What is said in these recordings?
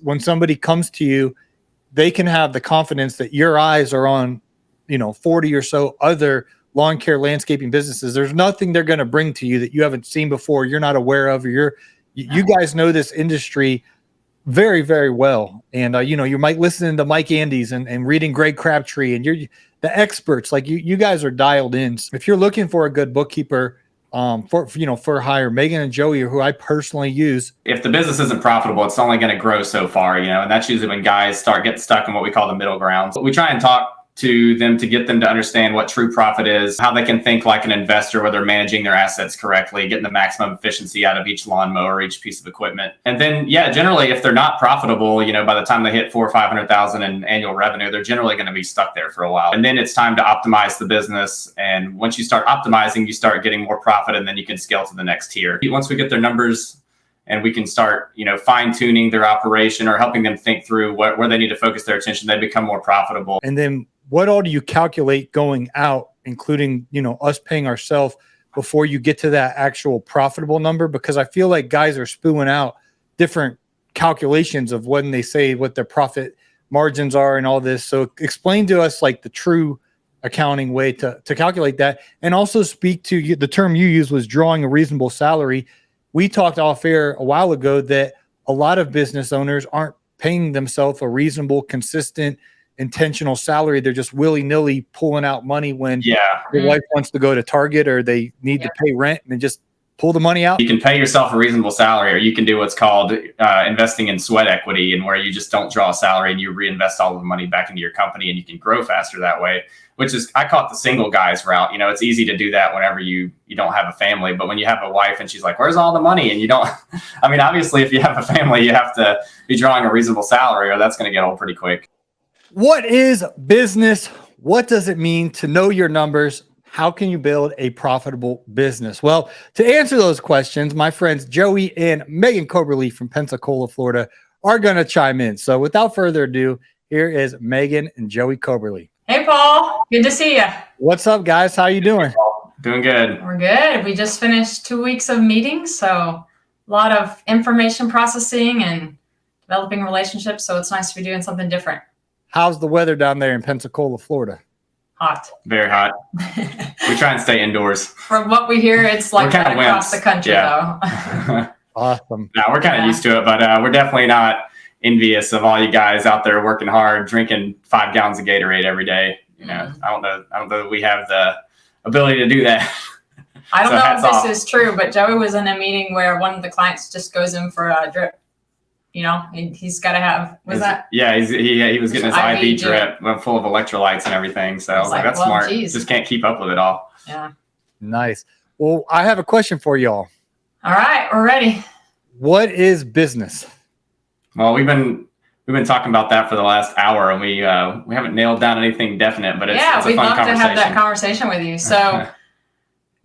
When somebody comes to you, they can have the confidence that your eyes are on, 40 or so other lawn care landscaping businesses. There's nothing they're going to bring to you that you haven't seen before, you're not aware of, or you guys know this industry very, very well. And, you might listen to Mike Andes and reading Greg Crabtree, and you're the experts. Like you guys are dialed in. So if you're looking for a good bookkeeper, for hire, Megan and Joey, who I personally use. If the business isn't profitable, it's only going to grow so far, and that's usually when guys start getting stuck in what we call the middle ground. But we try and talk to them to get them to understand what true profit is, how they can think like an investor where they're managing their assets correctly, getting the maximum efficiency out of each lawnmower, each piece of equipment. And then, generally, if they're not profitable, by the time they hit $400,000 or $500,000 in annual revenue, they're generally going to be stuck there for a while. And then it's time to optimize the business. And once you start optimizing, you start getting more profit, and then you can scale to the next tier. Once we get their numbers and we can start, fine tuning their operation or helping them think through where they need to focus their attention, they become more profitable. And then what all do you calculate going out, including, us paying ourselves before you get to that actual profitable number? Because I feel like guys are spewing out different calculations of when they say what their profit margins are and all this. So explain to us like the true accounting way to calculate that. And also speak to the term you used was drawing a reasonable salary. We talked off air a while ago that a lot of business owners aren't paying themselves a reasonable, consistent, intentional salary. They're just willy-nilly pulling out money when your wife wants to go to Target or they need to pay rent, and just pull the money out. You can pay yourself a reasonable salary, or you can do what's called investing in sweat equity, and where you just don't draw a salary and you reinvest all of the money back into your company, and you can grow faster that way, which is, I call it the single guys route. It's easy to do that whenever you don't have a family, but when you have a wife and she's like, where's all the money? And you don't, obviously if you have a family, you have to be drawing a reasonable salary, or that's going to get old pretty quick. What is business? What does it mean to know your numbers? How can you build a profitable business? Well, to answer those questions, my friends Joey and Megan Coberly from Pensacola, Florida, are going to chime in. So without further ado, here is Megan and Joey Coberly. Hey, Paul. Good to see you. What's up, guys? How you doing? Doing good. We're good. We just finished 2 weeks of meetings, so a lot of information processing and developing relationships. So it's nice to be doing something different. How's the weather down there in Pensacola, Florida? Hot. Very hot. We try and stay indoors. From what we hear, it's like that across the country, though. Awesome. No, we're kind of used to it, but we're definitely not envious of all you guys out there working hard, drinking 5 gallons of Gatorade every day. I don't know that we have the ability to do that. I don't know if this is true, but Joey was in a meeting where one of the clients just goes in for a drip. He's got to have, he was getting his IV drip full of electrolytes and everything. So I was like, that's smart. Geez. Just can't keep up with it all. Yeah. Nice. Well, I have a question for y'all. All right. We're ready. What is business? Well, we've been talking about that for the last hour, and we haven't nailed down anything definite, but it's a fun conversation. We'd love to have that conversation with you. So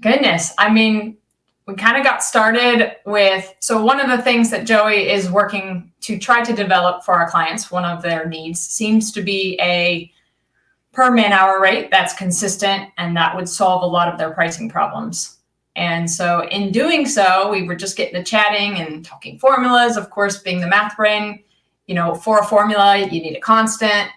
goodness, we kind of got started with, so one of the things that Joey is working to try to develop for our clients, one of their needs seems to be a per man hour rate that's consistent, and that would solve a lot of their pricing problems. And so in doing so, we were just getting to chatting and talking formulas, of course, being the math brain, for a formula, you need a constant.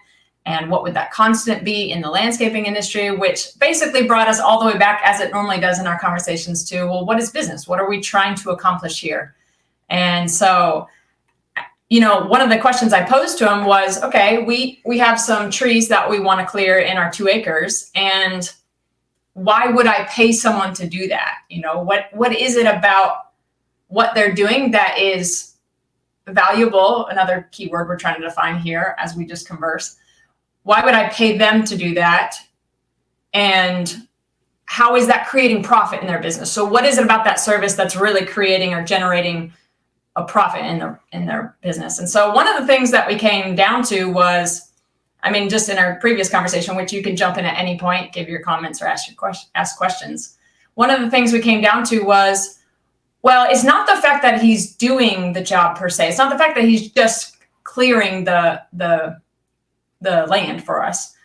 And what would that constant be in the landscaping industry, which basically brought us all the way back, as it normally does in our conversations, to, well, what is business? What are we trying to accomplish here? And so, one of the questions I posed to him was, okay, we have some trees that we want to clear in our 2 acres. And why would I pay someone to do that? What is it about what they're doing that is valuable? Another keyword we're trying to define here as we just converse. Why would I pay them to do that? And how is that creating profit in their business? So what is it about that service that's really creating or generating a profit in their business? And so one of the things that we came down to was, just in our previous conversation, which you can jump in at any point, give your comments or ask questions. One of the things we came down to was, well, it's not the fact that he's doing the job per se. It's not the fact that he's just clearing the land for us.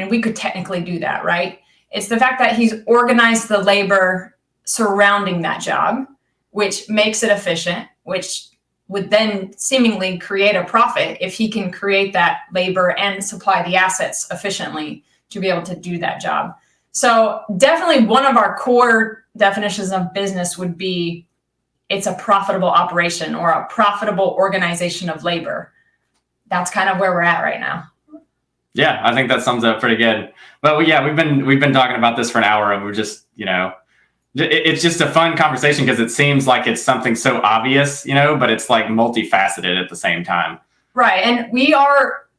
We could technically do that, right? It's the fact that he's organized the labor surrounding that job, which makes it efficient, which would then seemingly create a profit if he can create that labor and supply the assets efficiently to be able to do that job. So definitely one of our core definitions of business would be it's a profitable operation or a profitable organization of labor. That's kind of where we're at right now. Yeah, I think that sums up pretty good. But yeah, we've been talking about this for an hour, and we're just, it's just a fun conversation because it seems like it's something so obvious, but it's like multifaceted at the same time. Right. And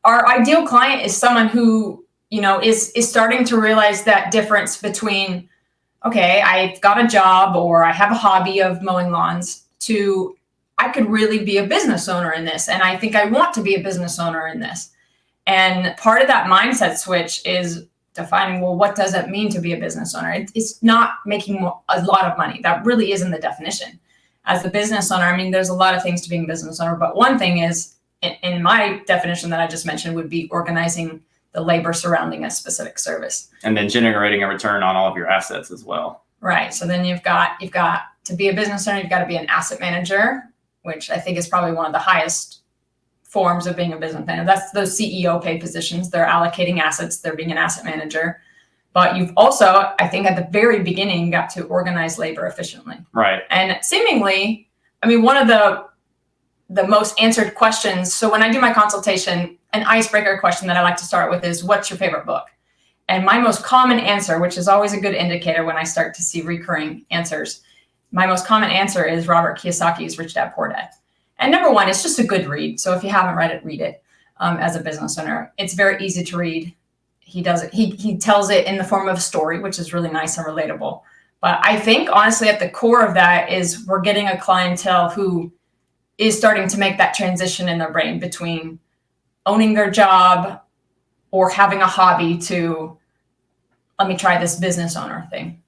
our ideal client is someone who, is starting to realize that difference between, okay, I've got a job or I have a hobby of mowing lawns to I could really be a business owner in this. And I think I want to be a business owner in this. And part of that mindset switch is defining, well, what does it mean to be a business owner? It's not making a lot of money. That really isn't the definition. As the business owner, I mean, there's a lot of things to being a business owner, but one thing is, in my definition that I just mentioned, would be organizing the labor surrounding a specific service. And then generating a return on all of your assets as well. Right. So then you've got to be a business owner, you've got to be an asset manager, which I think is probably one of the highest forms of being a business manager. That's those CEO pay positions. They're allocating assets. They're being an asset manager. But you've also, I think at the very beginning, got to organize labor efficiently. Right. And seemingly, I mean, one of the most answered questions. So when I do my consultation, an icebreaker question that I like to start with is, what's your favorite book? And my most common answer, which is always a good indicator when I start to see recurring answers, my most common answer is Robert Kiyosaki's Rich Dad Poor Dad. And number one, it's just a good read. So if you haven't read it, read it as a business owner. It's very easy to read. He does it. He tells it in the form of a story, which is really nice and relatable. But I think honestly, at the core of that is we're getting a clientele who is starting to make that transition in their brain between owning their job or having a hobby to, let me try this business owner thing.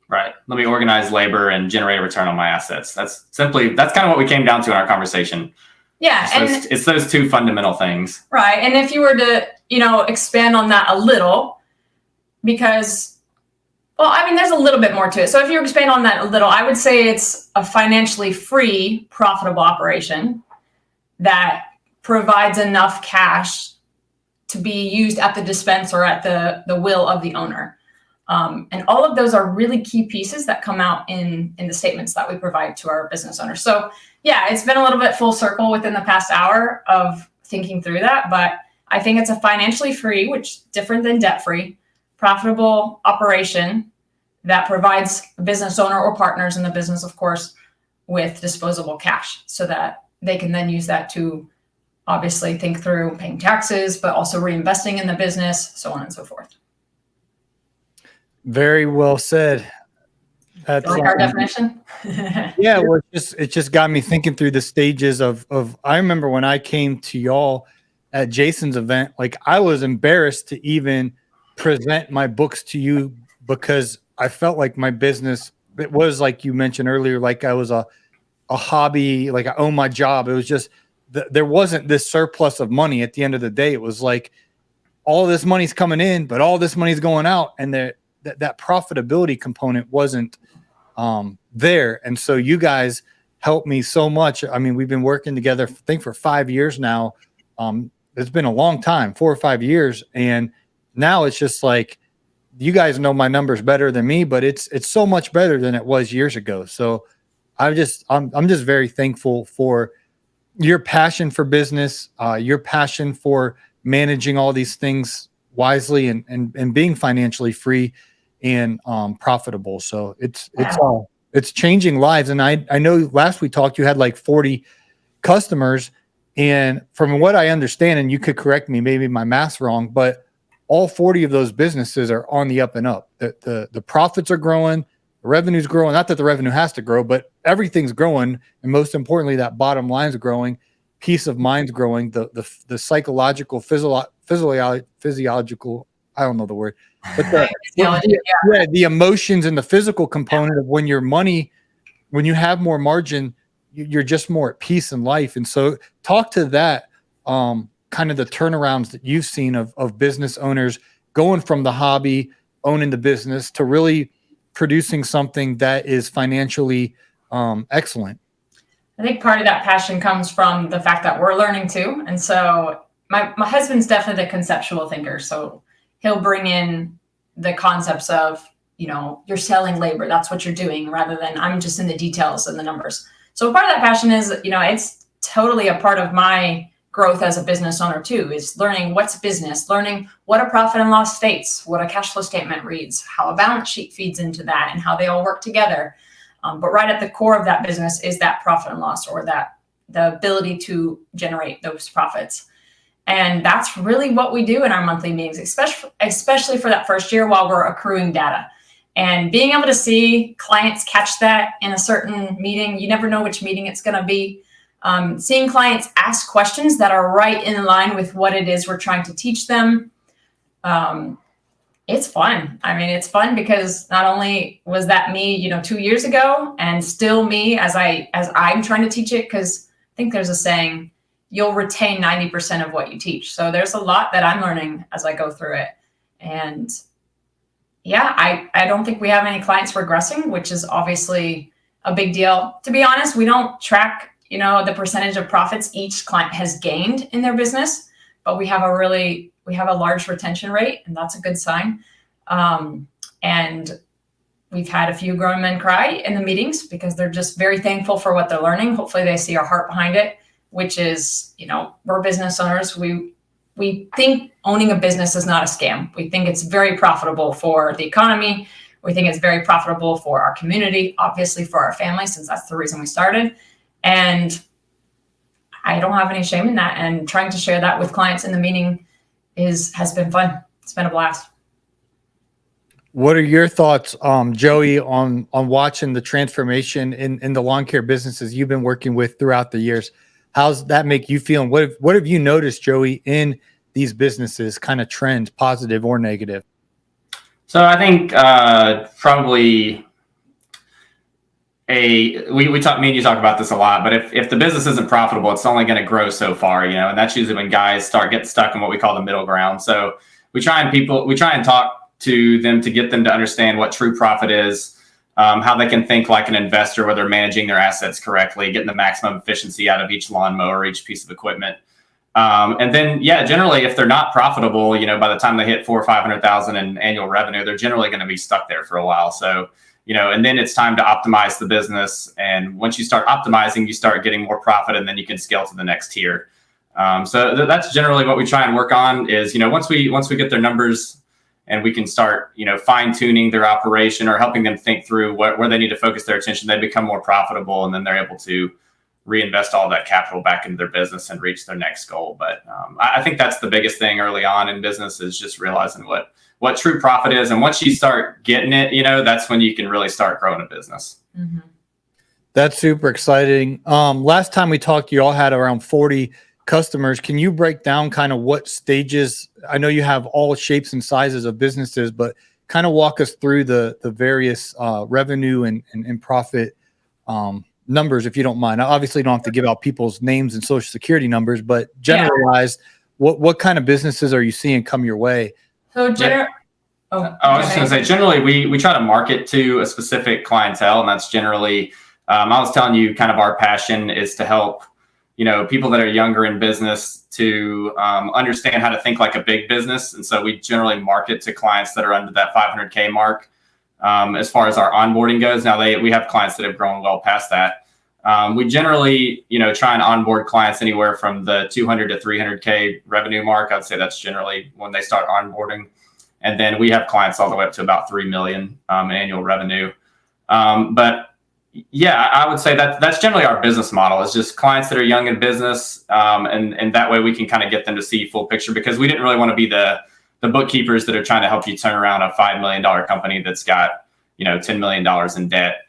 Right. Let me organize labor and generate a return on my assets. That's kind of what we came down to in our conversation. Yeah. It's those two fundamental things. Right. And if you were to, expand on that a little, because, well, I mean, there's a little bit more to it. So if you expand on that a little, I would say it's a financially free, profitable operation that provides enough cash to be used at the dispense or at the will of the owner. And all of those are really key pieces that come out in the statements that we provide to our business owners. So yeah, it's been a little bit full circle within the past hour of thinking through that, but I think it's a financially free, which different than debt-free, profitable operation that provides a business owner or partners in the business, of course, with disposable cash so that they can then use that to obviously think through paying taxes, but also reinvesting in the business, so on and so forth. Very well said. That's like our definition. Yeah, well, it just got me thinking through the stages of. I remember when I came to y'all at Jason's event, like I was embarrassed to even present my books to you because I felt like my business, it was like you mentioned earlier, like I was a hobby, like I own my job. It was just there wasn't this surplus of money at the end of the day. It was like all this money's coming in, but all this money's going out, and that profitability component wasn't there. And so you guys helped me so much. I mean, we've been working together, I think, for 5 years now. It's been a long time, 4 or 5 years. And now it's just like, you guys know my numbers better than me, but it's so much better than it was years ago. So I'm just very thankful for your passion for business, your passion for managing all these things wisely and being financially free and profitable. So it's changing lives. And I know last we talked, you had like 40 customers, and from what I understand, and you could correct me, maybe my math's wrong, but all 40 of those businesses are on the up and up. The profits are growing, the revenue's growing. Not that the revenue has to grow, but everything's growing, and most importantly, that bottom line's growing, peace of mind's growing, the psychological, physiological, I don't know the word, but the emotions and the physical component of when you have more margin, you're just more at peace in life. And so talk to that, kind of the turnarounds that you've seen of business owners going from the hobby, owning the business, to really producing something that is financially excellent. I think part of that passion comes from the fact that we're learning too. And so my husband's definitely the conceptual thinker. So he'll bring in the concepts of, you're selling labor. That's what you're doing, rather than I'm just in the details and the numbers. So part of that passion is, it's totally a part of my growth as a business owner too, is learning what's business, learning what a profit and loss states, what a cash flow statement reads, how a balance sheet feeds into that, and how they all work together. But right at the core of that business is that profit and loss, or the ability to generate those profits. And that's really what we do in our monthly meetings, especially for that first year while we're accruing data. And being able to see clients catch that in a certain meeting, you never know which meeting it's going to be. Seeing clients ask questions that are right in line with what it is we're trying to teach them. It's fun. I mean, it's fun because not only was that me, 2 years ago, and still me as I'm trying to teach it, because I think there's a saying, you'll retain 90% of what you teach. So there's a lot that I'm learning as I go through it. And yeah, I don't think we have any clients regressing, which is obviously a big deal. To be honest, we don't track, the percentage of profits each client has gained in their business, but we have a large retention rate, and that's a good sign. And we've had a few grown men cry in the meetings because they're just very thankful for what they're learning. Hopefully they see our heart behind it, which is, we're business owners. We think owning a business is not a scam. We think it's very profitable for the economy. We think it's very profitable for our community, obviously for our family, since that's the reason we started. And I don't have any shame in that. And trying to share that with clients in the meeting has been fun. It's been a blast. What are your thoughts, Joey, on watching the transformation in the lawn care businesses you've been working with throughout the years? How's that make you feel? And what have you noticed, Joey, in these businesses, kind of trends, positive or negative? So I think probably we talk, me and you talk about this a lot, but if the business isn't profitable, it's only going to grow so far, and that's usually when guys start getting stuck in what we call the middle ground. So we try and talk to them to get them to understand what true profit is, how they can think like an investor, where they're managing their assets correctly, getting the maximum efficiency out of each lawnmower, each piece of equipment. And then, generally, if they're not profitable, by the time they hit $400,000 or $500,000 in annual revenue, they're generally going to be stuck there for a while. So, and then it's time to optimize the business. And once you start optimizing, you start getting more profit, and then you can scale to the next tier. So that's generally what we try and work on is, once we get their numbers and we can start, fine tuning their operation or helping them think through where they need to focus their attention, they become more profitable, and then they're able to reinvest all that capital back into their business and reach their next goal. But I think that's the biggest thing early on in business, is just realizing what true profit is. And once you start getting it, that's when you can really start growing a business. Mm-hmm. That's super exciting. Last time we talked, you all had around 40 customers. Can you break down kind of what stages? I know you have all shapes and sizes of businesses, but kind of walk us through the various revenue and profit numbers, if you don't mind. Obviously, you don't have to give out people's names and social security numbers, but generalized, what kind of businesses are you seeing come your way? So I was just going to say, generally, we try to market to a specific clientele, and that's generally, I was telling you, kind of our passion is to help, people that are younger in business to understand how to think like a big business. And so we generally market to clients that are under that 500K mark. As far as our onboarding goes, now we have clients that have grown well past that. We generally, try and onboard clients anywhere from the 200 to 300K revenue mark. I'd say that's generally when they start onboarding. And then we have clients all the way up to about 3 million annual revenue. But yeah, I would say that's generally our business model, is just clients that are young in business. And that way we can kind of get them to see full picture, because we didn't really want to be the bookkeepers that are trying to help you turn around a $5 million company that's got, $10 million in debt.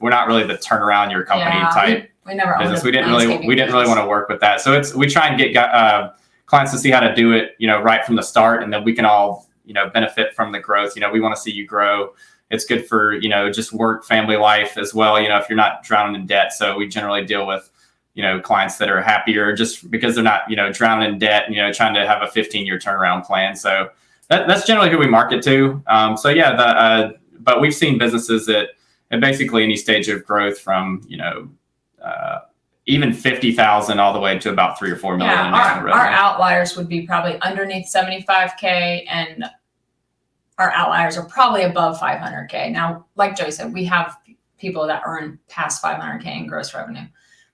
We're not really the turn around your company type we never business. We didn't really want to work with that. So we try and get clients to see how to do it, right from the start, and then we can all, benefit from the growth. We want to see you grow. It's good for, just work, family life as well, if you're not drowning in debt. So we generally deal with, clients that are happier just because they're not, drowning in debt, trying to have a 15-year turnaround plan. So that's generally who we market to. But we've seen businesses at basically any stage of growth from, even 50,000 all the way to about 3 or 4 million. Yeah, in annual our revenue. outliers would be probably underneath 75K, and our outliers are probably above 500K. Now, like Joey said, we have people that earn past 500K in gross revenue,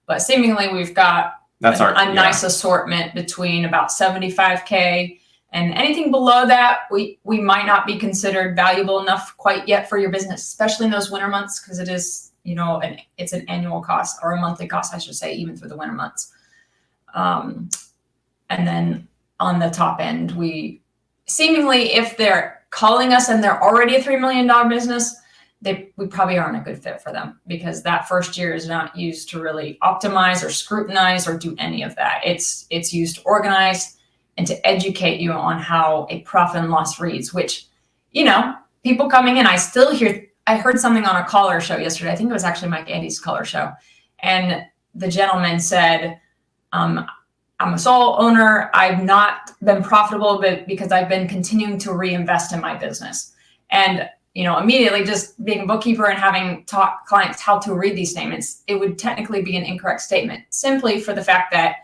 but seemingly we've got a nice assortment between about 75K and anything below that. We might not be considered valuable enough quite yet for your business, especially in those winter months, because it is, it's an annual cost, or a monthly cost, I should say, even for the winter months. And then on the top end, we seemingly, if they're calling us and they're already a $3 million business, we probably aren't a good fit for them, because that first year is not used to really optimize or scrutinize or do any of that. It's used to organize and to educate you on how a profit and loss reads, which, people coming in, I heard something on a caller show yesterday. I think it was actually Mike Andy's caller show. And the gentleman said, I'm a sole owner. I've not been profitable, but because I've been continuing to reinvest in my business. And immediately, just being a bookkeeper and having taught clients how to read these statements, it would technically be an incorrect statement, simply for the fact that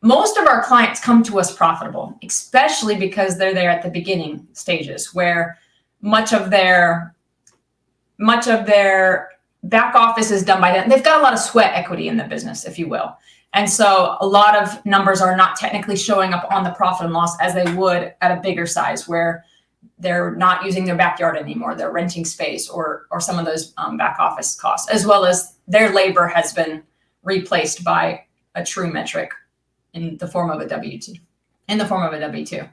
most of our clients come to us profitable, especially because they're there at the beginning stages, where much of their back office is done by them. They've got a lot of sweat equity in the business, if you will. And so a lot of numbers are not technically showing up on the profit and loss as they would at a bigger size, where they're not using their backyard anymore. They're renting space, or some of those back office costs, as well as their labor has been replaced by a true metric in the form of a W-2.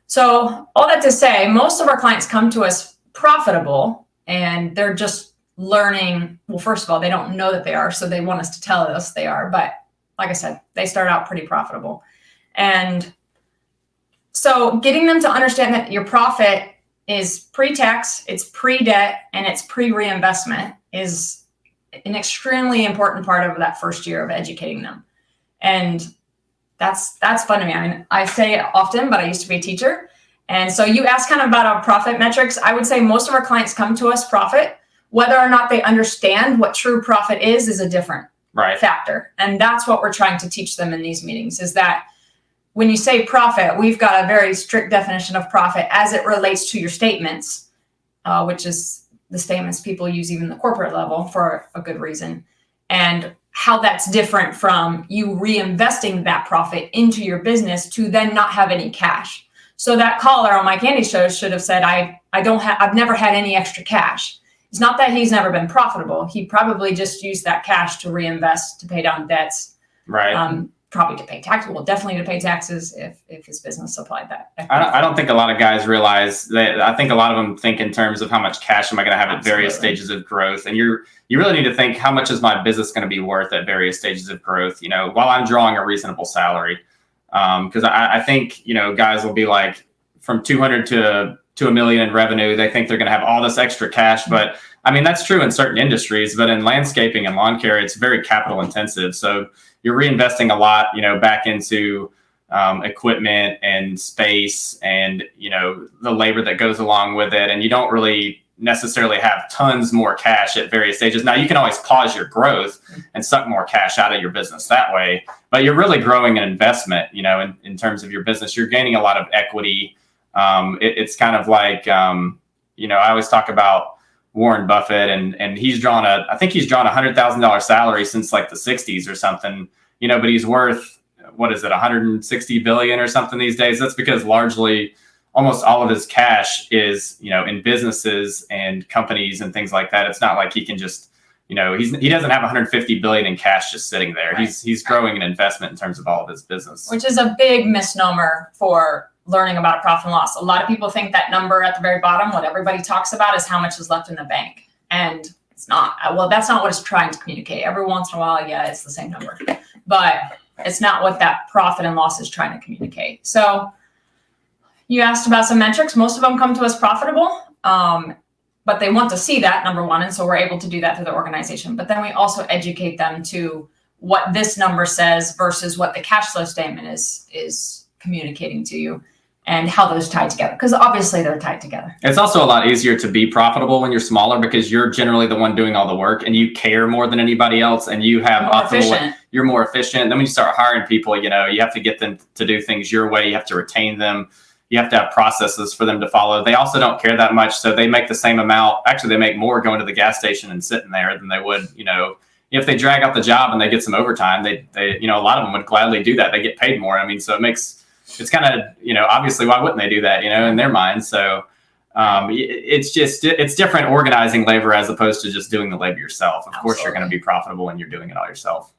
So all that to say, most of our clients come to us profitable, and they're just learning. Well, first of all, they don't know that they are, so they want us to tell us they are. But like I said, they start out pretty profitable. And so getting them to understand that your profit is pre-tax, it's pre-debt, and it's pre-reinvestment is an extremely important part of that first year of educating them. And that's fun to me. I mean, I say it often, but I used to be a teacher. And so you asked kind of about our profit metrics. I would say most of our clients come to us profit. Whether or not they understand what true profit is a different factor. And that's what we're trying to teach them in these meetings, is that when you say profit, we've got a very strict definition of profit as it relates to your statements, which is the statements people use even the corporate level for a good reason, and how that's different from you reinvesting that profit into your business to then not have any cash. So that caller on Mike Andy's show should have said, I've never had any extra cash. It's not that he's never been profitable. He probably just used that cash to reinvest, to pay down debts. Right. Probably to pay taxes. Well, definitely to pay taxes if his business supplied that. I don't think a lot of guys realize that. I think a lot of them think in terms of how much cash am I going to have at various stages of growth. And you really need to think, how much is my business going to be worth at various stages of growth, while I'm drawing a reasonable salary. Because I think, guys will be like from 200 to $1 million in revenue. They think they're going to have all this extra cash. But I mean, that's true in certain industries, but in landscaping and lawn care, it's very capital intensive. So you're reinvesting a lot, back into equipment and space and, the labor that goes along with it. And you don't really necessarily have tons more cash at various stages. Now, you can always pause your growth and suck more cash out of your business that way, but you're really growing an investment, in terms of your business. You're gaining a lot of equity. It's kind of like, I always talk about Warren Buffett, and he's drawn I think he's drawn $100,000 salary since like the 60s or something, but he's worth, what is it, 160 billion or something these days. That's because largely almost all of his cash is, in businesses and companies and things like that. It's not like he can just, he doesn't have 150 billion in cash just sitting there. Right. He's growing an investment in terms of all of his business, which is a big misnomer for learning about profit and loss. A lot of people think that number at the very bottom, what everybody talks about, is how much is left in the bank. And it's not. Well, that's not what it's trying to communicate. Every once in a while, yeah, it's the same number. But it's not what that profit and loss is trying to communicate. So you asked about some metrics. Most of them come to us profitable, but they want to see that, number one. And so we're able to do that through the organization. But then we also educate them to what this number says versus what the cash flow statement is communicating to you. and how those tie together, because obviously they're tied together. It's also a lot easier to be profitable when you're smaller because you're generally the one doing all the work and you care more than anybody else, and you have you're more efficient. Then when you start hiring people, you have to get them to do things your way. You have to retain them. You have to have processes for them to follow. They also don't care that much, so they make the same amount. Actually, they make more going to the gas station and sitting there than they would, if they drag out the job and they get some overtime. They a lot of them would gladly do that. They get paid more. So it's kind of, obviously, why wouldn't they do that, in their minds? So it's different organizing labor as opposed to just doing the labor yourself. Of course, you're going to be profitable when you're doing it all yourself.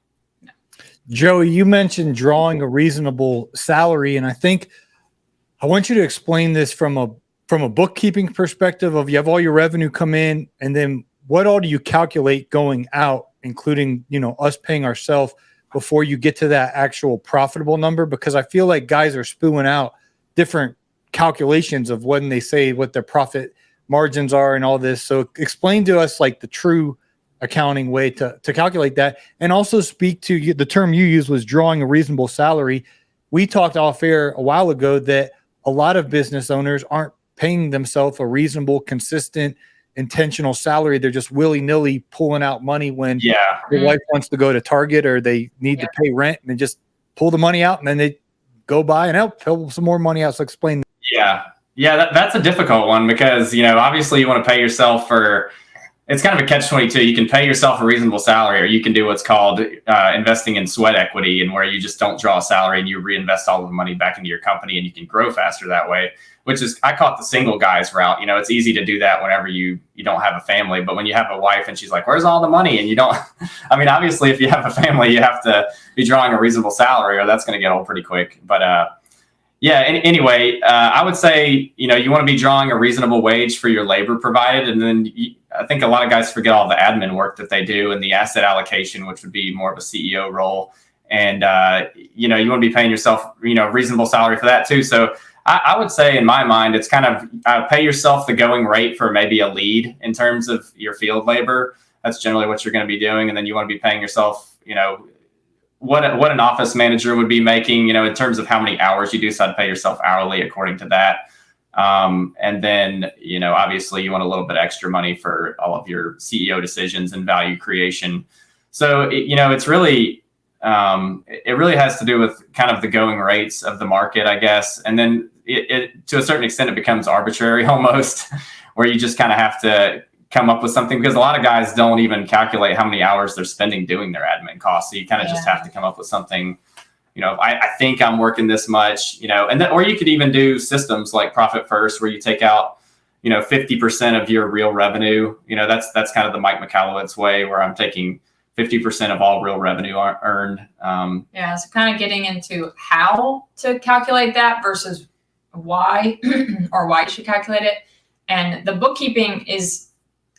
Joey, you mentioned drawing a reasonable salary, and I want you to explain this from a bookkeeping perspective of, you have all your revenue come in, and then what all do you calculate going out, including, us paying ourselves, before you get to that actual profitable number? Because I feel like guys are spewing out different calculations of when they say what their profit margins are and all this. So explain to us like the true accounting way to calculate that, and also speak to the term you used was drawing a reasonable salary. We talked off air a while ago that a lot of business owners aren't paying themselves a reasonable, consistent, intentional salary. They're just willy-nilly pulling out money when their wife wants to go to Target or they need to pay rent, and they just pull the money out and then they go buy and pull some more money out. So explain that. That's a difficult one because, obviously you want to pay yourself for, it's kind of a catch-22. You can pay yourself a reasonable salary, or you can do what's called investing in sweat equity, and where you just don't draw a salary and you reinvest all of the money back into your company, and you can grow faster that way, which is, I call it the single guys route. It's easy to do that whenever you don't have a family, but when you have a wife and she's like, where's all the money? And you don't, obviously if you have a family, you have to be drawing a reasonable salary, or that's going to get old pretty quick. But anyway, I would say, you want to be drawing a reasonable wage for your labor provided. And then I think a lot of guys forget all the admin work that they do and the asset allocation, which would be more of a CEO role. And, you want to be paying yourself, a reasonable salary for that too. So I would say in my mind, it's kind of pay yourself the going rate for maybe a lead in terms of your field labor. That's generally what you're going to be doing. And then you want to be paying yourself, what an office manager would be making, in terms of how many hours you do. So I'd pay yourself hourly according to that. And then, obviously you want a little bit extra money for all of your CEO decisions and value creation. So, it's really, it really has to do with kind of the going rates of the market, I guess. And then it to a certain extent, it becomes arbitrary almost, where you just kind of have to come up with something, because a lot of guys don't even calculate how many hours they're spending doing their admin costs. So you kind of just have to come up with something, I think I'm working this much, and then, or you could even do systems like Profit First, where you take out, 50% of your real revenue. That's kind of the Mike Michalowicz way, where I'm taking 50% of all real revenue earned. So kind of getting into how to calculate that versus why or why you should calculate it. And the bookkeeping is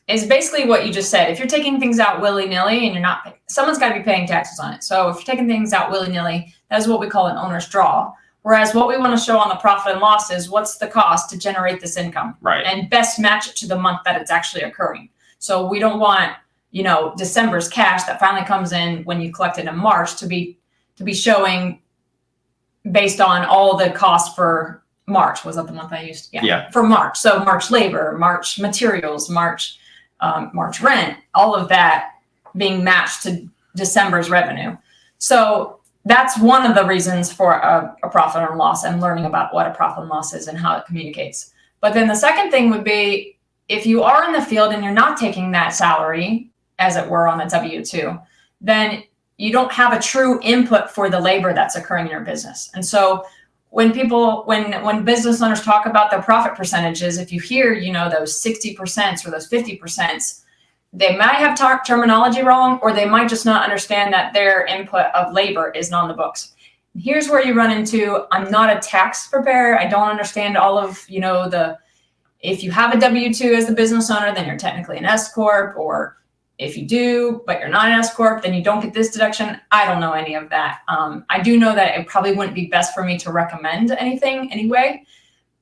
basically what you just said. If you're taking things out willy-nilly and someone's got to be paying taxes on it. So if you're taking things out willy-nilly, that's what we call an owner's draw. Whereas what we want to show on the profit and loss is what's the cost to generate this income, right? And best match it to the month that it's actually occurring. So we don't want, December's cash that finally comes in when you collect it in March to be showing based on all the costs for March. Was that the month I used? Yeah. For March. So March labor, March materials, March rent, all of that being matched to December's revenue. So that's one of the reasons for a profit and loss, and learning about what a profit and loss is and how it communicates. But then the second thing would be, if you are in the field and you're not taking that salary, as it were, on the W-2, then you don't have a true input for the labor that's occurring in your business. And so when business owners talk about their profit percentages, if you hear, those 60% or those 50%, they might have terminology wrong, or they might just not understand that their input of labor is not on the books. Here's where you run into, I'm not a tax preparer. I don't understand all of, if you have a W-2 as the business owner, then you're technically an S Corp, or if you do, but you're not an S Corp, then you don't get this deduction. I don't know any of that. I do know that it probably wouldn't be best for me to recommend anything anyway,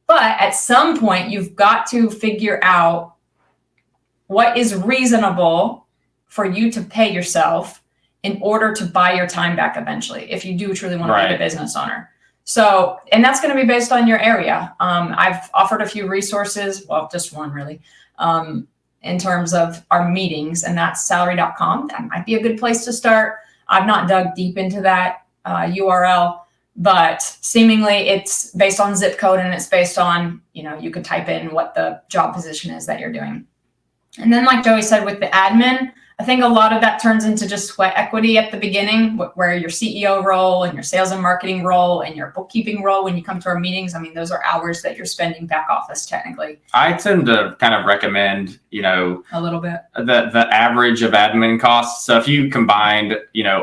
but at some point you've got to figure out what is reasonable for you to pay yourself in order to buy your time back eventually, if you do truly want to be a business owner. So, and that's going to be based on your area. I've offered a few resources, well, just one really, in terms of our meetings, and that's salary.com. That might be a good place to start. I've not dug deep into that URL, but seemingly it's based on zip code, and it's based on, you could type in what the job position is that you're doing. And then like Joey said, with the admin, I think a lot of that turns into just sweat equity at the beginning, where your CEO role and your sales and marketing role and your bookkeeping role, when you come to our meetings, I mean, those are hours that you're spending back office technically. I tend to kind of recommend, a little bit, the average of admin costs. So if you combined,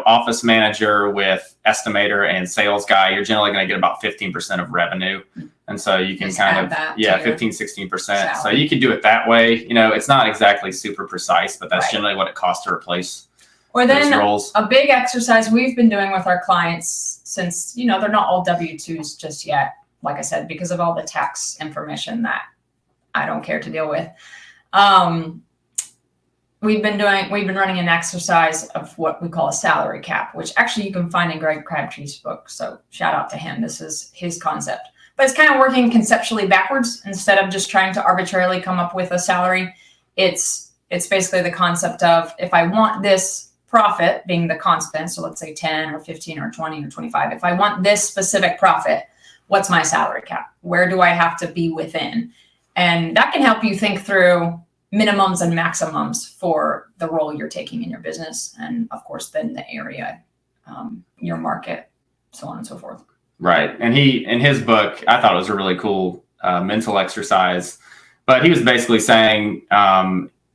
office manager with estimator and sales guy, you're generally going to get about 15% of revenue. And so you can Just kind add of, that to 15-16%. So salary. you could do it that way. It's not exactly super precise, but that's Right. generally what it costs to replace Or those then roles. a big exercise we've been doing with our clients, since, they're not all W-2s just yet, like I said, because of all the tax information that I don't care to deal with. We've been running an exercise of what we call a salary cap, which actually you can find in Greg Crabtree's book. So shout out to him. This is his concept. But it's kind of working conceptually backwards. Instead of just trying to arbitrarily come up with a salary, it's basically the concept of, if I want this profit being the constant, so let's say 10 or 15 or 20 or 25, if I want this specific profit, what's my salary cap? Where do I have to be within? And that can help you think through minimums and maximums for the role you're taking in your business. And of course, then the area, your market, so on and so forth. Right. And in his book, I thought it was a really cool mental exercise, but he was basically saying,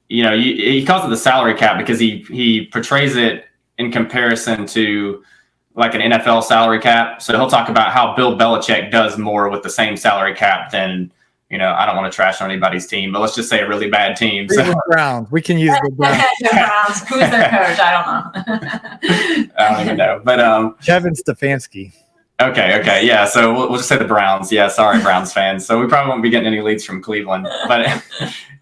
he calls it the salary cap because he portrays it in comparison to like an NFL salary cap. So he'll talk about how Bill Belichick does more with the same salary cap than, I don't want to trash on anybody's team, but let's just say a really bad team. So Browns. We can use the Browns. The Browns. Who is their coach? I don't know. I don't even know, but Kevin Stefanski. Okay, yeah. So we'll just say the Browns. Yeah, sorry, Browns fans. So we probably won't be getting any leads from Cleveland. But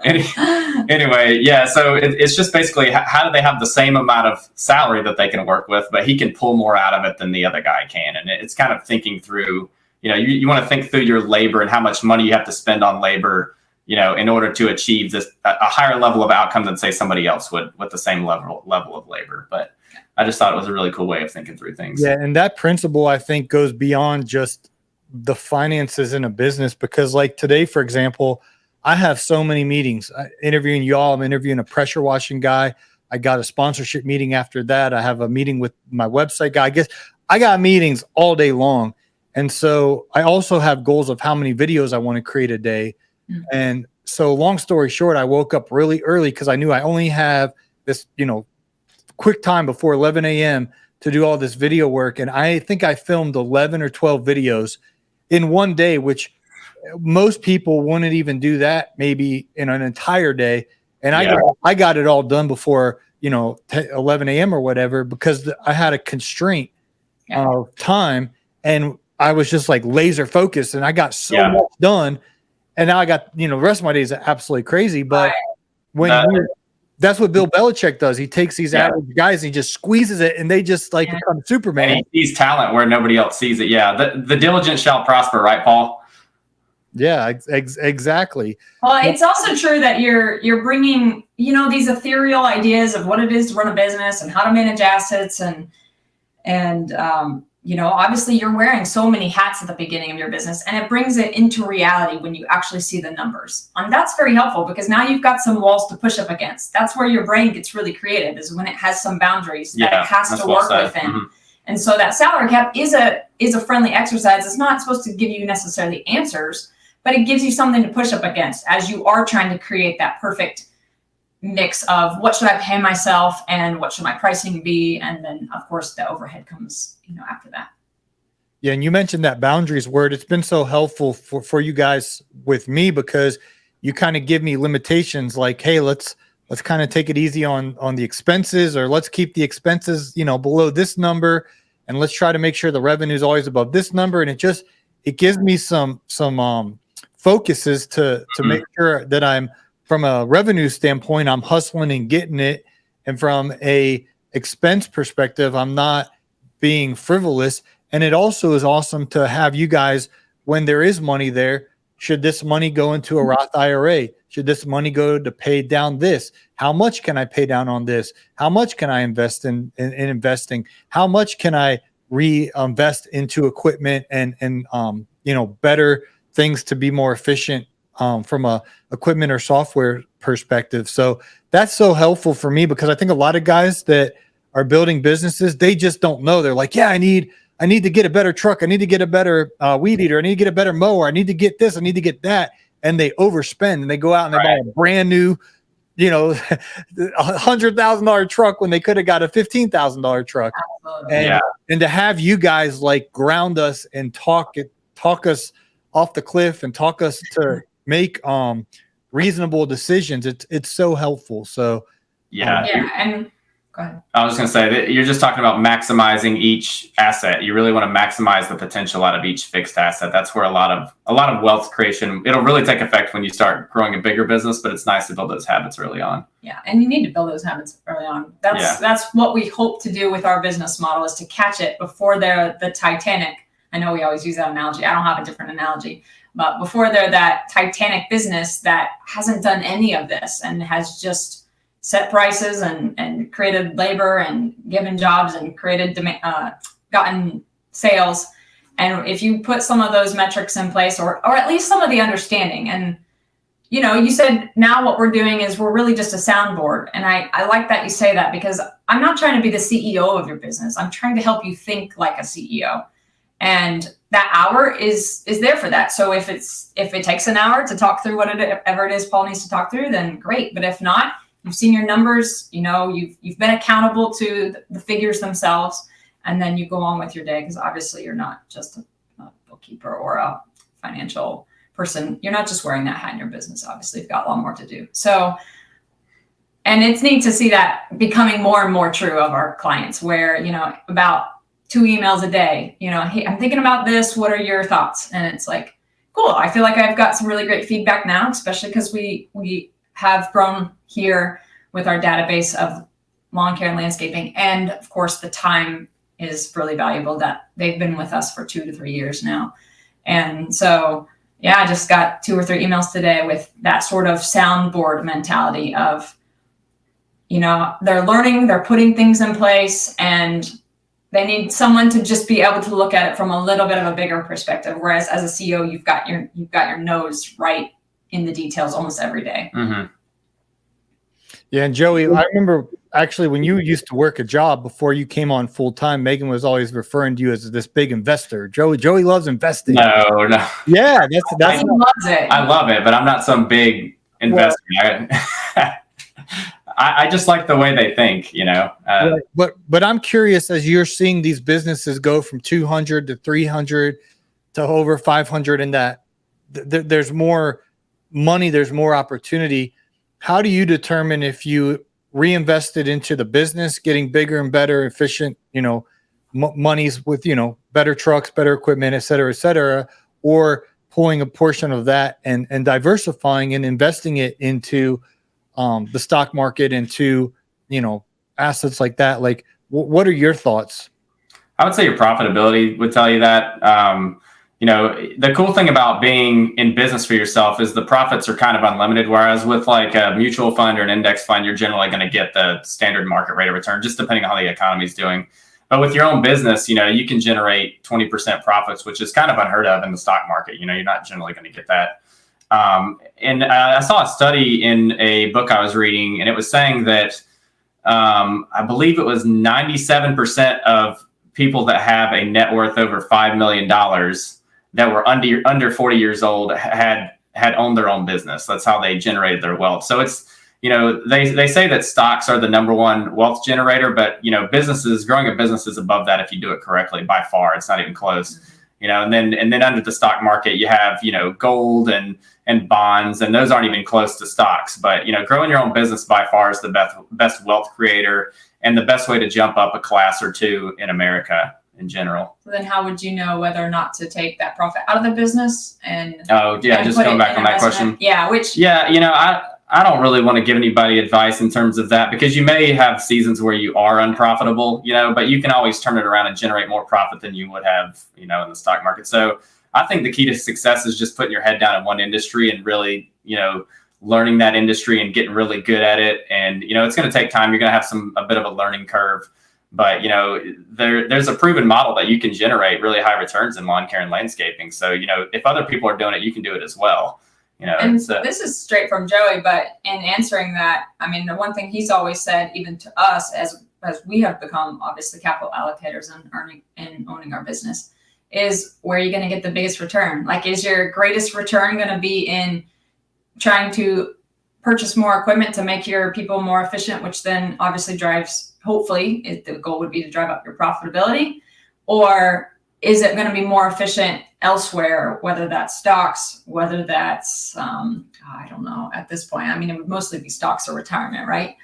anyway, yeah. So it's just basically how do they have the same amount of salary that they can work with, but he can pull more out of it than the other guy can. And it's kind of thinking through. You want to think through your labor and how much money you have to spend on labor, in order to achieve a higher level of outcome than say somebody else would with the same level of labor. But I just thought it was a really cool way of thinking through things. Yeah, and that principle, I think, goes beyond just the finances in a business, because like today, for example, I have so many meetings. Interviewing y'all, I'm interviewing a pressure washing guy. I got a sponsorship meeting after that. I have a meeting with my website guy. I guess I got meetings all day long. And so I also have goals of how many videos I want to create a day. Mm-hmm. And so long story short, I woke up really early because I knew I only have this, quick time before 11 a.m. to do all this video work. And I think I filmed 11 or 12 videos in one day, which most people wouldn't even do that maybe in an entire day. And I got it all done before, 11 a.m. or whatever, because I had a constraint of time, and I was just like laser focused, and I got so much done. And now I got, the rest of my days are absolutely crazy. But that's what Bill Belichick does. He takes these average guys and he just squeezes it, and they just become Superman. And he sees talent where nobody else sees it. Yeah. The diligent shall prosper, right, Paul? Yeah, exactly. Well, it's also true that you're bringing, these ethereal ideas of what it is to run a business and how to manage assets. And obviously you're wearing so many hats at the beginning of your business, and it brings it into reality when you actually see the numbers. And that's very helpful, because now you've got some walls to push up against. That's where your brain gets really creative, is when it has some boundaries that it has to work within. Mm-hmm. And so that salary cap is a friendly exercise. It's not supposed to give you necessarily answers, but it gives you something to push up against as you are trying to create that perfect mix of what should I pay myself and what should my pricing be. And then of course the overhead comes, after that. Yeah. And you mentioned that boundaries word. It's been so helpful for you guys with me, because you kind of give me limitations like, hey, let's kind of take it easy on the expenses, or let's keep the expenses, below this number. And let's try to make sure the revenue is always above this number. And it gives me some focuses to make sure that I'm, from a revenue standpoint, I'm hustling and getting it. And from a expense perspective, I'm not being frivolous. And it also is awesome to have you guys, when there is money there, should this money go into a Roth IRA? Should this money go to pay down this? How much can I pay down on this? How much can I invest in investing? How much can I reinvest into equipment and better things to be more efficient from a equipment or software perspective? So that's so helpful for me, because I think a lot of guys that are building businesses, they just don't know. They're like, yeah, I need to get a better truck. I need to get a better weed eater. I need to get a better mower. I need to get this. I need to get that. And they overspend and they go out and they buy a brand new, $100,000 truck when they could have got a $15,000 truck. And to have you guys like ground us and talk us off the cliff and talk us to make reasonable decisions, it's so helpful. So and go ahead. I was going to say that you're just talking about maximizing each asset. You really want to maximize the potential out of each fixed asset. That's where a lot of wealth creation, it'll really take effect when you start growing a bigger business, but it's nice to build those habits early on. Yeah. And you need to build those habits early on. That's what we hope to do with our business model, is to catch it before they're the Titanic. I know we always use that analogy. I don't have a different analogy, but before they're that Titanic business that hasn't done any of this and has just set prices and created labor and given jobs and created gotten sales. And if you put some of those metrics in place, or at least some of the understanding, and you said now what we're doing is we're really just a soundboard. And I like that you say that, because I'm not trying to be the CEO of your business. I'm trying to help you think like a CEO. And that hour is there for that. So if it takes an hour to talk through whatever it is Paul needs to talk through, then great. But if not, you've seen your numbers, you've been accountable to the figures themselves, and then you go on with your day, because obviously you're not just a bookkeeper or a financial person. You're not just wearing that hat in your business. Obviously, you've got a lot more to do. So, and it's neat to see that becoming more and more true of our clients, where, about 2 emails a day, hey, I'm thinking about this. What are your thoughts? And it's like, cool. I feel like I've got some really great feedback now, especially because we have grown here with our database of lawn care and landscaping. And of course, the time is really valuable that they've been with us for 2 to 3 years now. And so, I just got 2 or 3 emails today with that sort of soundboard mentality of, they're learning, they're putting things in place, and they need someone to just be able to look at it from a little bit of a bigger perspective. Whereas as a CEO, you've got your nose right in the details almost every day. Mm-hmm. Yeah. And Joey, I remember actually when you used to work a job before you came on full time, Megan was always referring to you as this big investor. Joey loves investing. No. Yeah, that's he loves it. I love it, but I'm not some big investor. I just like the way they think, But I'm curious, as you're seeing these businesses go from 200 to 300 to over 500, and that there's more money, there's more opportunity. How do you determine if you reinvested into the business, getting bigger and better, efficient, monies with, better trucks, better equipment, et cetera, or pulling a portion of that and diversifying and investing it into the stock market, into, assets like that? Like, what are your thoughts? I would say your profitability would tell you that. The cool thing about being in business for yourself is the profits are kind of unlimited. Whereas with like a mutual fund or an index fund, you're generally going to get the standard market rate of return, just depending on how the economy is doing. But with your own business, you can generate 20% profits, which is kind of unheard of in the stock market. You're not generally going to get that. And I saw a study in a book I was reading, and it was saying that I believe it was 97% of people that have a net worth over $5 million that were under 40 years old had owned their own business. That's how they generated their wealth. So it's, they say that stocks are the number one wealth generator, but growing a business is above that if you do it correctly. By far, it's not even close. And then under the stock market, you have, gold and bonds, and those aren't even close to stocks. But, growing your own business by far is the best wealth creator and the best way to jump up a class or two in America in general. So then how would you know whether or not to take that profit out of the business? And just going back on that question. Yeah. I don't really want to give anybody advice in terms of that, because you may have seasons where you are unprofitable, but you can always turn it around and generate more profit than you would have, in the stock market. So I think the key to success is just putting your head down in one industry and really, learning that industry and getting really good at it. And, it's going to take time. You're going to have a bit of a learning curve, but, there's a proven model that you can generate really high returns in lawn care and landscaping. So, if other people are doing it, you can do it as well. And this is straight from Joey, but in answering that, I mean, the one thing he's always said, even to us, as we have become obviously capital allocators and owning our business, is where you're going to get the biggest return. Like, is your greatest return going to be in trying to purchase more equipment to make your people more efficient, which then obviously drives, hopefully, the goal would be to drive up your profitability? Or is it going to be more efficient elsewhere, whether that's stocks, whether that's, I don't know at this point. I mean, it would mostly be stocks or retirement, right?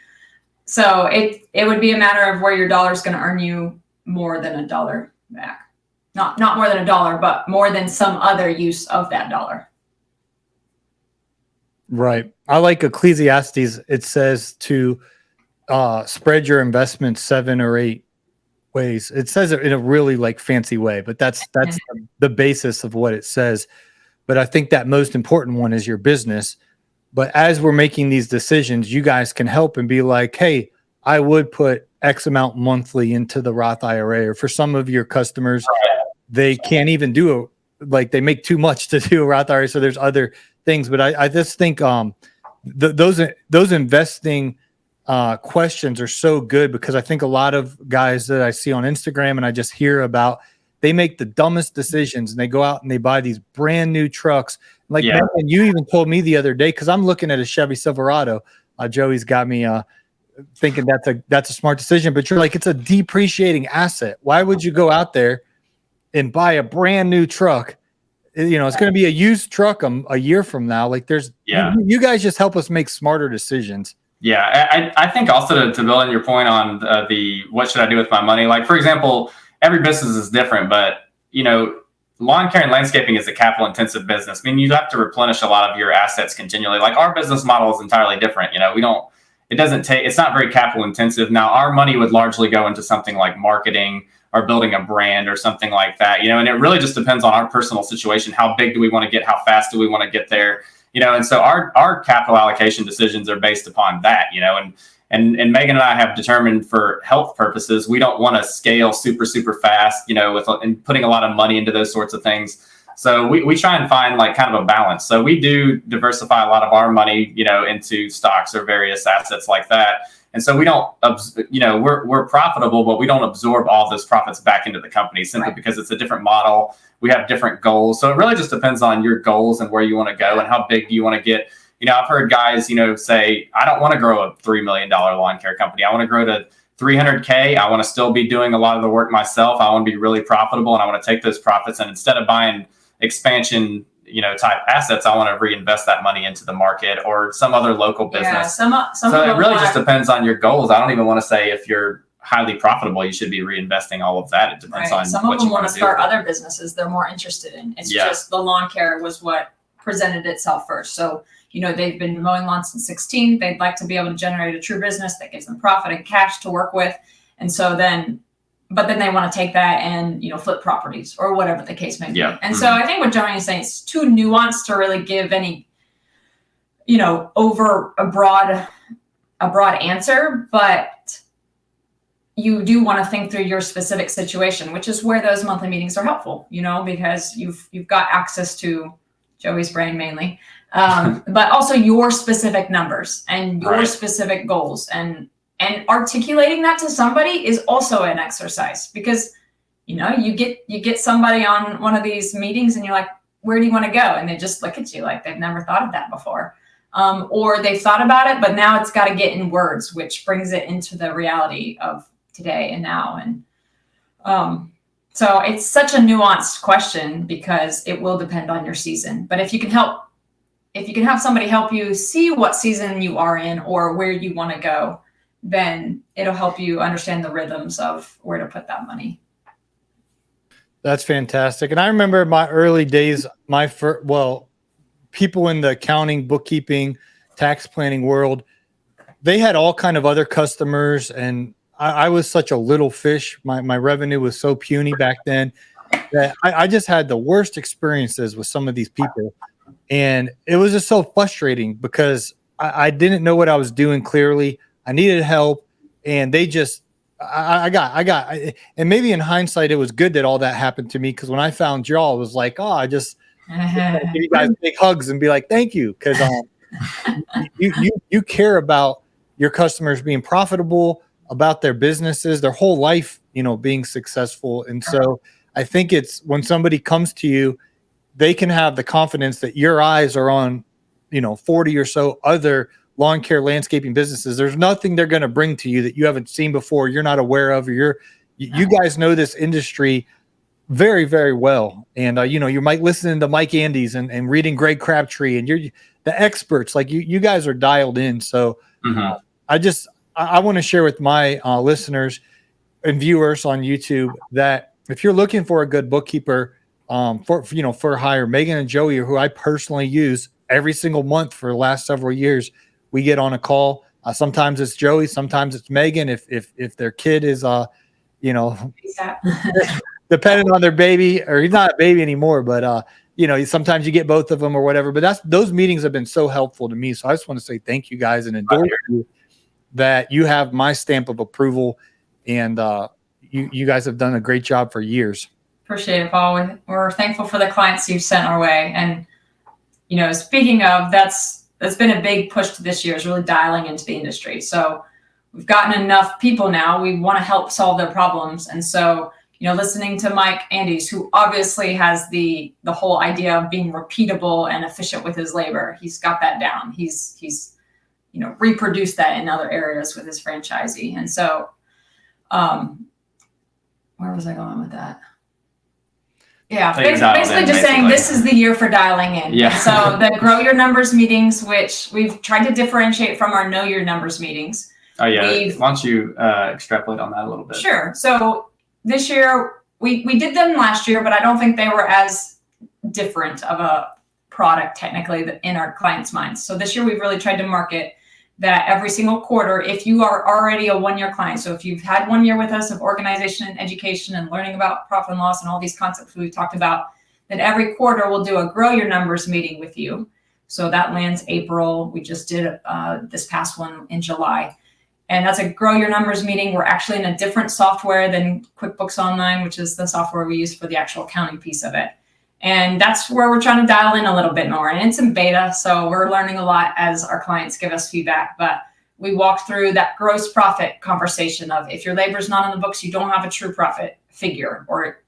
So it would be a matter of where your dollar is going to earn you more than $1 back. Not more than $1, but more than some other use of that dollar. Right. I like Ecclesiastes. It says to spread your investments 7 or 8 ways. It says it in a really fancy way, but that's the basis of what it says. But I think that most important one is your business. But as we're making these decisions, you guys can help and be like, hey, I would put X amount monthly into the Roth IRA. Or for some of your customers, they can't even do it. They make too much to do a Roth IRA. So there's other things. But I just think those investing questions are so good, because I think a lot of guys that I see on Instagram and I just hear about, they make the dumbest decisions and they go out and they buy these brand new trucks. Man, you even told me the other day, because I'm looking at a Chevy Silverado. Joey's got me thinking that's a smart decision, but you're like, it's a depreciating asset. Why would you go out there and buy a brand new truck? It's going to be a used truck a year from now. You guys just help us make smarter decisions. Yeah, I think also to build on your point on what should I do with my money? Like, for example, every business is different, but, lawn care and landscaping is a capital intensive business. I mean, you have to replenish a lot of your assets continually. Like, our business model is entirely different. It's not very capital intensive. Now, our money would largely go into something like marketing or building a brand or something like that, and it really just depends on our personal situation. How big do we want to get? How fast do we want to get there? And so our capital allocation decisions are based upon that, and Megan and I have determined, for health purposes, we don't want to scale super, super fast, and putting a lot of money into those sorts of things. So we try and find kind of a balance. So we do diversify a lot of our money, into stocks or various assets like that. And so we don't, we're profitable, but we don't absorb all those profits back into the company simply because it's a different model. We have different goals. So it really just depends on your goals and where you want to go and how big do you want to get. I've heard guys, say, I don't want to grow a $3 million lawn care company. I want to grow to 300K. I want to still be doing a lot of the work myself. I want to be really profitable, and I want to take those profits, and instead of buying expansion, type assets, I want to reinvest that money into the market or some other local business. So it really just depends on your goals. I don't even want to say if you're highly profitable, you should be reinvesting all of that. It depends on some what of them you want to start other businesses they're more interested in. It's just the lawn care was what presented itself first. So, they've been mowing lawns since 16. They'd like to be able to generate a true business that gives them profit and cash to work with. And so then they want to take that and, flip properties or whatever the case may be. Yeah. And so I think what Joey is saying is too nuanced to really give any, over a broad answer, but you do want to think through your specific situation, which is where those monthly meetings are helpful, because you've got access to Joey's brain mainly, but also your specific numbers and your specific goals, and articulating that to somebody is also an exercise, because you get somebody on one of these meetings and you're like, where do you want to go? And they just look at you like they've never thought of that before, or they've thought about it, but now it's got to get in words, which brings it into the reality of today and now. And so it's such a nuanced question because it will depend on your season. But if you can have somebody help you see what season you are in or where you want to go, then it'll help you understand the rhythms of where to put that money. That's fantastic. And I remember my early days, people in the accounting, bookkeeping, tax planning world, they had all kind of other customers, and I was such a little fish. My revenue was so puny back then that I just had the worst experiences with some of these people. And it was just so frustrating because I didn't know what I was doing clearly. I needed help, and they just, and maybe in hindsight, it was good that all that happened to me, because when I found y'all, it was like, oh, I just give you guys big hugs and be like, thank you, because you care about your customers being profitable, about their businesses, their whole life, being successful. And so I think it's when somebody comes to you, they can have the confidence that your eyes are on, 40 or so other lawn care landscaping businesses. There's nothing they're going to bring to you that you haven't seen before, you're not aware of, or you guys know this industry very, very well. And, you might listen to Mike Andes and reading Greg Crabtree, and you're the experts, like you guys are dialed in. So I want to share with my listeners and viewers on YouTube that if you're looking for a good bookkeeper for hire, Megan and Joey, who I personally use every single month for the last several years, we get on a call. Sometimes it's Joey, sometimes it's Megan. If their kid is, depending on their baby, or he's not a baby anymore, but sometimes you get both of them or whatever. But those meetings have been so helpful to me. So I just want to say thank you guys and endorse you that you have my stamp of approval, and you guys have done a great job for years. Appreciate it, Paul. We're thankful for the clients you've sent our way. And, speaking of, that's been a big push to this year, is really dialing into the industry. So we've gotten enough people now. We want to help solve their problems. And so, listening to Mike Andes, who obviously has the whole idea of being repeatable and efficient with his labor, he's got that down. He's reproduced that in other areas with his franchisee. And so, where was I going with that? Yeah, basically just saying this is the year for dialing in. Yeah. So the Grow Your Numbers meetings, which we've tried to differentiate from our Know Your Numbers meetings. Oh yeah. Why don't you extrapolate on that a little bit? Sure. So this year we did them last year, but I don't think they were as different of a product technically in our clients' minds. So this year we've really tried to market that every single quarter, if you are already a 1-year client, so if you've had 1 year with us of organization and education and learning about profit and loss and all these concepts we've talked about, then every quarter we'll do a Grow Your Numbers meeting with you. So that lands April. We just did this past one in July. And that's a Grow Your Numbers meeting. We're actually in a different software than QuickBooks Online, which is the software we use for the actual accounting piece of it. And that's where we're trying to dial in a little bit more. And it's in beta, so we're learning a lot as our clients give us feedback. But we walk through that gross profit conversation of, if your labor is not on the books, you don't have a true profit figure. Or,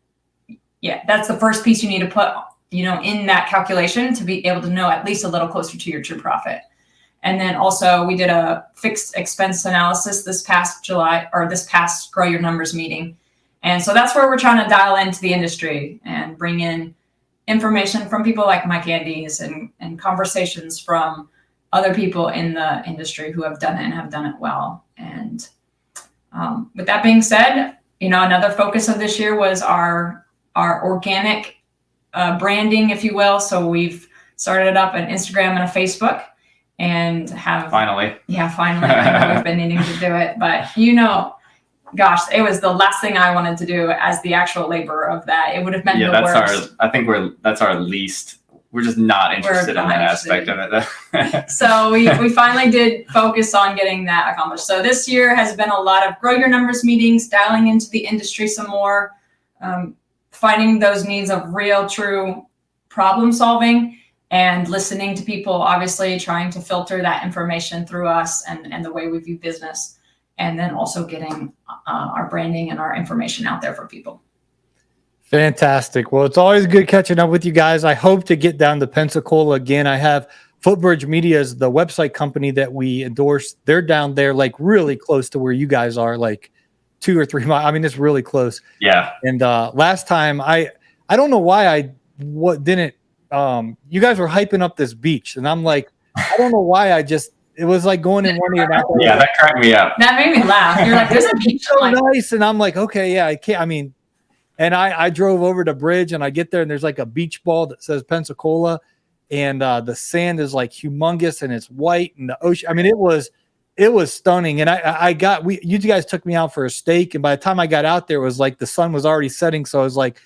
that's the first piece you need to put, in that calculation to be able to know at least a little closer to your true profit. And then also we did a fixed expense analysis this past Grow Your Numbers meeting. And so that's where we're trying to dial into the industry and bring in information from people like Mike Andes and conversations from other people in the industry who have done it and have done it well. And with that being said, another focus of this year was our organic branding, if you will. So we've started up an Instagram and a Facebook, and have finally. I know we've been needing to do it, but gosh, it was the last thing I wanted to do as the actual labor of that. It would have been the worst. That's our least. We're just not interested in that aspect of it. So we finally did focus on getting that accomplished. So this year has been a lot of Grow Your Numbers meetings, dialing into the industry some more, finding those needs of real, true problem solving, and listening to people, obviously trying to filter that information through us and the way we view business. And then also getting our branding and our information out there for people. Fantastic. Well, it's always good catching up with you guys. I hope to get down to Pensacola again. I have Footbridge Media is the website company that we endorse. They're down there, like really close to where you guys are, like 2 or 3 miles. I mean, it's really close. Yeah. And last time, I don't know why didn't. You guys were hyping up this beach, and I'm like, I don't know why it was like going in one of your mouth. Yeah, that cracked me up. That made me laugh. You're like, there's a beach. So nice. And I'm like, okay, yeah, I can't. I mean, and I drove over to Bridge, and I get there, and there's like a beach ball that says Pensacola. and the sand is like humongous and it's white, and the ocean. I mean, it was stunning. And you guys took me out for a steak, and by the time I got out there, it was like the sun was already setting. So I was like,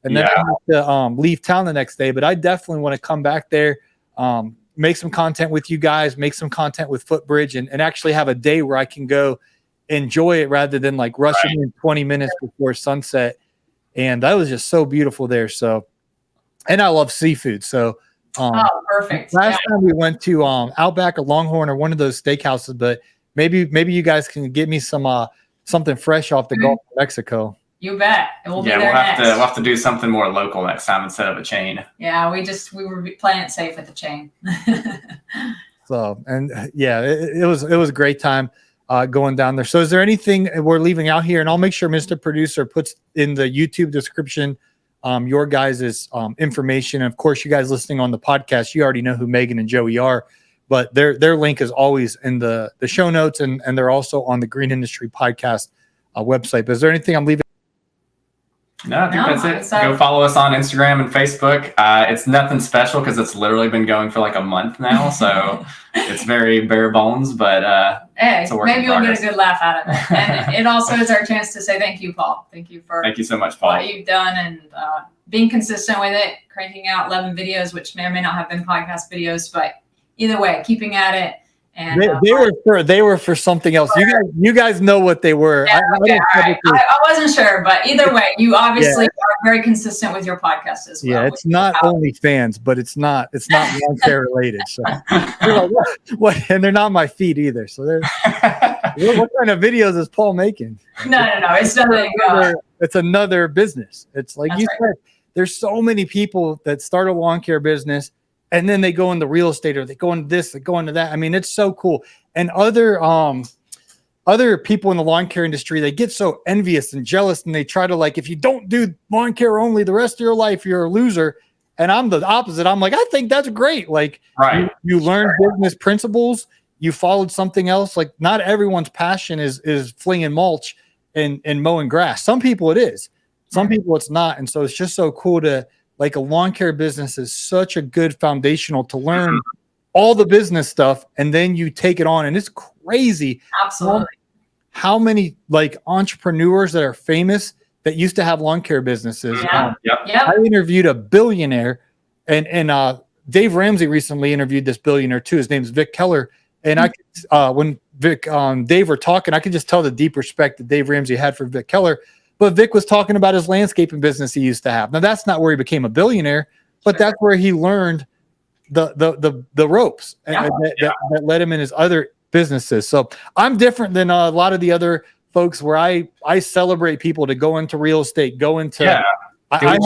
and then I had to leave town the next day. But I definitely want to come back there, make some content with you guys, make some content with Footbridge, and actually have a day where I can go enjoy it rather than like rushing in 20 minutes before sunset. And that was just so beautiful there. So, and I love seafood. So, perfect. Last time we went to Outback or Longhorn or one of those steakhouses, but maybe you guys can get me some something fresh off the Gulf of Mexico. You bet. We'll be there we'll next. we'll have to do something more local next time instead of a chain. Yeah, we were playing it safe with the chain. So, and yeah, it was a great time going down there. So is there anything we're leaving out here? And I'll make sure Mr. Producer puts in the YouTube description your guys' information. And of course, you guys listening on the podcast, you already know who Megan and Joey are, but their link is always in the show notes, and they're also on the Green Industry Podcast website. But is there anything I'm leaving? No, I think that's it. Go follow us on Instagram and Facebook. It's nothing special because it's literally been going for like a month now. So it's very bare bones, but hey, maybe we'll get a good laugh out of it. And it also is our chance to say thank you, Paul. Thank you so much, Paul. What you've done and being consistent with it, cranking out 11 videos, which may or may not have been podcast videos, but either way, keeping at it. And they were for something else. You guys know what they were. Yeah, I wasn't sure, but either way, you obviously are very consistent with your podcast as well. Yeah, it's not only fans, but it's not lawn care related. So like, what? And they're not my feed either. So there's what kind of videos is Paul making? No, it's nothing. It's another business. It's like you said. There's so many people that start a lawn care business, and then they go into real estate, or they go into this, they go into that. I mean, it's so cool. And other people in the lawn care industry, they get so envious and jealous, and they try to, like, if you don't do lawn care only the rest of your life, you're a loser. And I'm the opposite. I'm like, I think that's great. Like, you learn business principles, you followed something else. Like, not everyone's passion is flinging mulch and mowing grass. Some people it is. Some people it's not. And so it's just so cool to, like, a lawn care business is such a good foundational to learn all the business stuff, and then you take it on. And it's crazy. Absolutely. How many, like, entrepreneurs that are famous that used to have lawn care businesses. Yeah. I interviewed a billionaire, and Dave Ramsey recently interviewed this billionaire too. His name's Vic Keller. And when Vic, Dave were talking, I could just tell the deep respect that Dave Ramsey had for Vic Keller. But Vic was talking about his landscaping business he used to have. Now, that's not where he became a billionaire, but that's where he learned the ropes that led him in his other businesses. So I'm different than a lot of the other folks where I celebrate people to go into real estate, go into I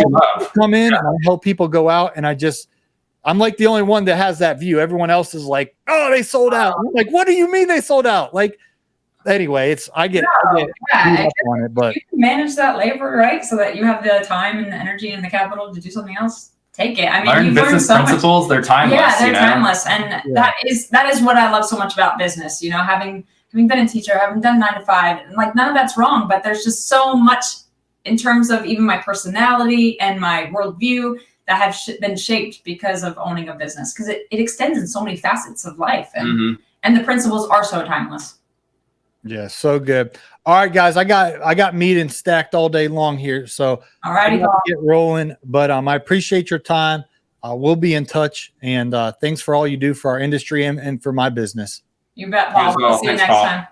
come in and I help people go out, and I'm like the only one that has that view. Everyone else is like, oh, they sold out. I'm like, what do you mean they sold out? Like, anyway, I get up on it, but you can manage that labor, right? So that you have the time and the energy and the capital to do something else. Take it. I mean, learn business principles. They're timeless. Yeah, they're timeless, and that is what I love so much about business. You know, having been a teacher, having done 9 to 5, and like none of that's wrong, but there's just so much in terms of even my personality and my worldview that have been shaped because of owning a business, because it extends in so many facets of life, and the principles are so timeless. Yeah, so good. All right, guys, I got meetings stacked all day long here, so all righty, get rolling. But I appreciate your time. We'll be in touch, and thanks for all you do for our industry and for my business. You bet, Paul. We'll see you next time.